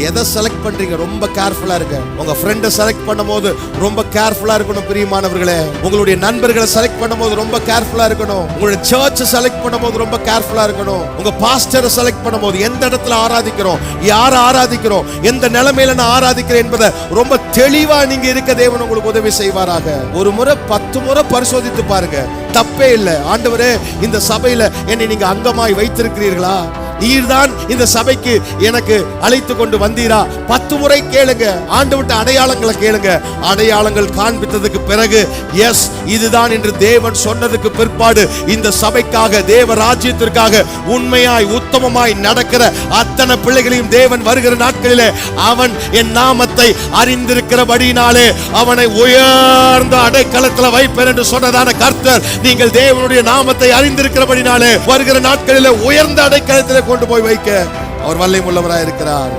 எதை செலக்ட் பண்றீங்க ரொம்ப கேர்ஃபுல்லா இருங்க. உங்க ஃப்ரெண்டை செலக்ட் பண்ணும்போது ரொம்ப கேர்ஃபுல்லா இருக்கணும் பிரியமானவர்களே. உங்களுடைய நண்பர்களை செலக்ட் பண்ணும்போது ரொம்ப கேர்ஃபுல்லா இருக்கணும். உங்களுடைய சர்ச்சை செலக்ட் பண்ணும்போது ரொம்ப கேர்ஃபுல்லா இருக்கணும். உங்க பாஸ்டரை செலக்ட் பண்ணும்போது எந்த இடத்துல ஆராதிக்கிறோம், யாரை ஆராதிக்கிறோம், எந்த நிலைமையில நான் ஆராதிக்கிறேன் என்பதை ரொம்ப தெளிவா நீங்க இருக்க தேவன் உங்களுக்கு உதவி செய்வாராக. ஒரு முறை 10 முறை பரிசோதித்து பாருங்க, தப்பே இல்லை. ஆண்டவரே, இந்த சபையில என்னை நீங்க அங்கமாய் வைத்திருக்கிறீர்களா? நீர்தான் இந்த சபைக்கு எனக்கு அழைத்து கொண்டு வந்தீரா? 10 முறை கேளுங்க. ஆண்டவர்ட்ட அடையாளங்களை கேளுங்க. அடையாளங்கள் காண்பித்ததுக்கு பிறகு எஸ் இதுதான் என்று தேவன் சொன்னதுக்கு பிற்பாடு இந்த சபைக்காக, தேவ ராஜ்யத்திற்காக உண்மையாய் உத்தமமாய் நடக்கிற அத்தனை பிள்ளைகளையும் தேவன் வருகிற நாட்களிலே அவன் என் நாமத்தை அறிந்திருக்கிறபடினாலே அவனை உயர்ந்த அடைக்கலத்தில் வைப்பேன் என்று சொன்னதான கர்த்தர், நீங்கள் தேவனுடைய நாமத்தை அறிந்திருக்கிறபடினாலே வருகிற நாட்களிலே உயர்ந்த அடைக்கலத்தில் கொண்டு போய் வைக்க அவர் வல்லமை உள்ளவராய் இருக்கிறார்.